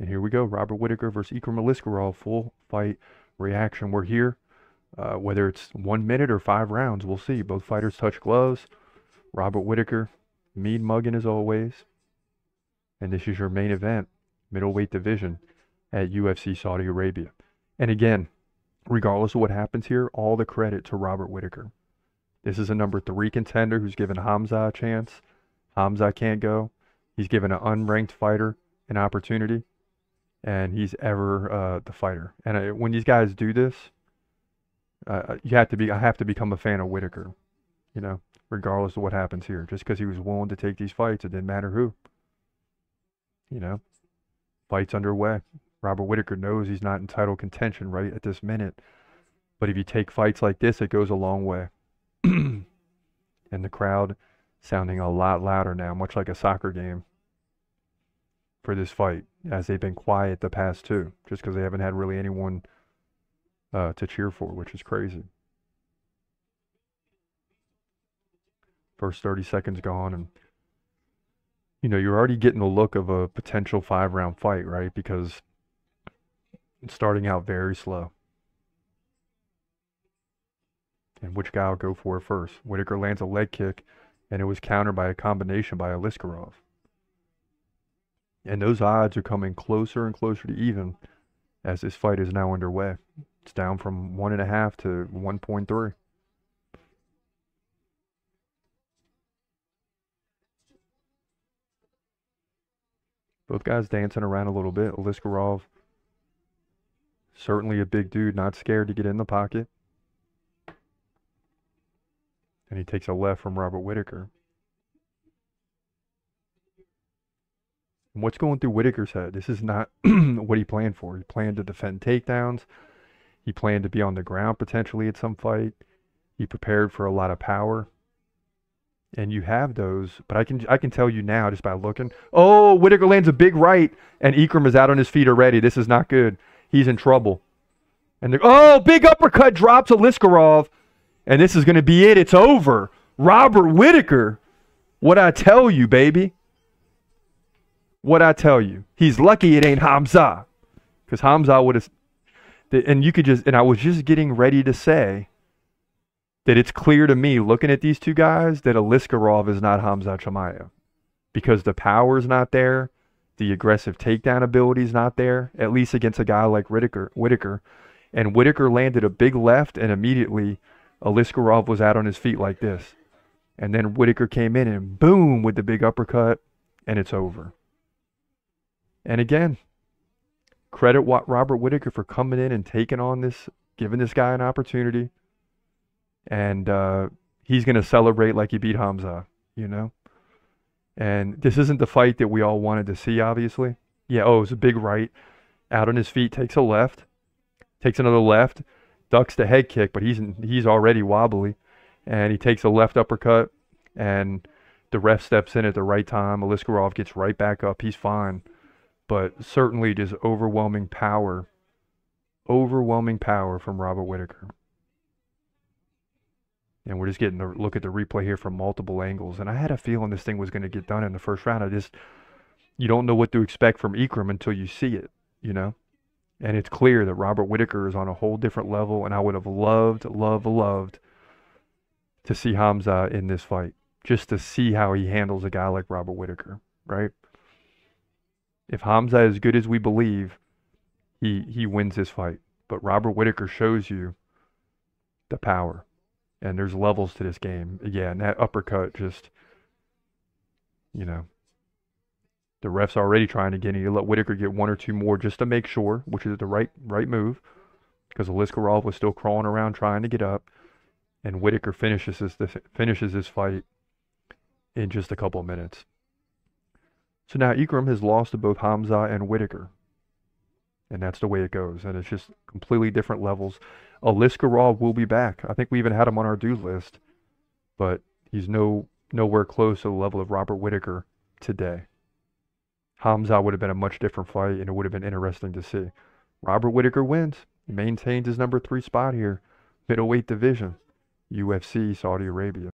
And here we go. Robert Whittaker versus Ikram Aliskerov. Full fight reaction. We're here. Whether it's 1 minute or 5 rounds, we'll see. Both fighters touch gloves. Robert Whittaker, mean mugging as always. And this is your main event, middleweight division at UFC Saudi Arabia. And again, regardless of what happens here, all the credit to Robert Whittaker. This is a number 3 contender who's given Hamza a chance. Hamza can't go. He's given an unranked fighter an opportunity. And he's ever the fighter. And when these guys do this, I have to become a fan of Whittaker, you know, regardless of what happens here. Just because he was willing to take these fights, it didn't matter who. You know, fight's underway. Robert Whittaker knows he's not in title contention right at this minute. But if you take fights like this, it goes a long way. And the crowd sounding a lot louder now, much like a soccer game for this fight, as they've been quiet the past 2, just because they haven't had really anyone to cheer for, which is crazy. First 30 seconds gone, and you know, you're already getting the look of a potential 5-round fight, right? Because it's starting out very slow. And which guy will go for it first? Whittaker lands a leg kick, and it was countered by a combination by Aliskerov. And those odds are coming closer and closer to even as this fight is now underway. It's down from 1.5 to 1.3. Both guys dancing around a little bit. Aliskerov, certainly a big dude, not scared to get in the pocket. And he takes a left from Robert Whittaker. And what's going through Whittaker's head? This is not what he planned for. He planned to defend takedowns. He planned to be on the ground potentially at some fight. He prepared for a lot of power. And you have those, but I can tell you now just by looking. Oh, Whittaker lands a big right, and Ikram is out on his feet already. This is not good. He's in trouble. And big uppercut drops Aliskerov, and this is going to be it. It's over. Robert Whittaker. What I tell you, baby. What I tell you. He's lucky it ain't Hamza. Because Hamza would have... And I was just getting ready to say that it's clear to me, looking at these two guys, that Aliskerov is not Hamza Chimaev. Because the power's not there. The aggressive takedown ability is not there. At least against a guy like Whittaker. And Whittaker landed a big left, and immediately Aliskerov was out on his feet like this. And then Whittaker came in and boom with the big uppercut, and it's over. And again, credit Robert Whittaker for coming in and taking on this, giving this guy an opportunity. And he's going to celebrate like he beat Hamza, you know. And this isn't the fight that we all wanted to see, obviously. Yeah, it was a big right. Out on his feet, takes a left. Takes another left. Ducks the head kick, but he's already wobbly. And he takes a left uppercut. And the ref steps in at the right time. Aliskerov gets right back up. He's fine. But certainly just overwhelming power from Robert Whittaker. And we're just getting a look at the replay here from multiple angles. And I had a feeling this thing was going to get done in the first round. You don't know what to expect from Ikram until you see it, you know. And it's clear that Robert Whittaker is on a whole different level. And I would have loved to see Hamza in this fight. Just to see how he handles a guy like Robert Whittaker, right? If Hamza is as good as we believe, he wins this fight. But Robert Whittaker shows you the power. And there's levels to this game. Yeah, and that uppercut just, you know, the ref's already trying to get him. You let Whittaker get 1 or 2 more just to make sure, which is the right move. Because Aliskerov was still crawling around trying to get up. And Whittaker finishes this fight in just a couple of minutes. So now Ikram has lost to both Hamza and Whittaker. And that's the way it goes. And it's just completely different levels. Aliskerov will be back. I think we even had him on our due list. But he's nowhere close to the level of Robert Whittaker today. Hamza would have been a much different fight, and it would have been interesting to see. Robert Whittaker wins. He maintains his number 3 spot here. Middleweight division. UFC Saudi Arabia.